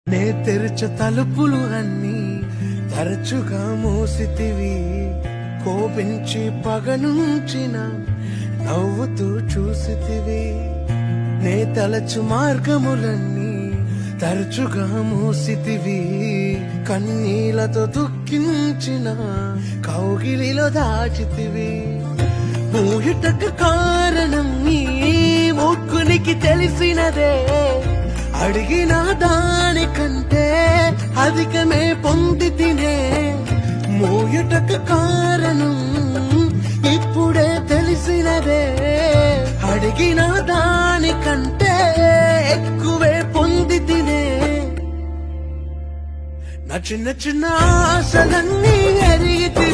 నే తెరిచ తలుపులు అన్నీ తరచుగా మూసితివి, కోపించి పగనుంచిన నవ్వుతూ చూసితివి. నే తలచు మార్గములన్నీ తరచుగా మూసితివి, కన్నీలతో దుఃఖించిన కౌగిలిలో దాచితివి. మూయుటకు కారణం నీ ముక్కునికి తెలిసినదే, అడిగిన దానికంటే అధికమే పొంది తినే. మూయుటకు కారణం ఇప్పుడే తెలిసినదే, అడిగిన దానికంటే ఎక్కువే పొంది తినే. నా చిన్న చిన్న ఆశలన్నీ ఎరిగి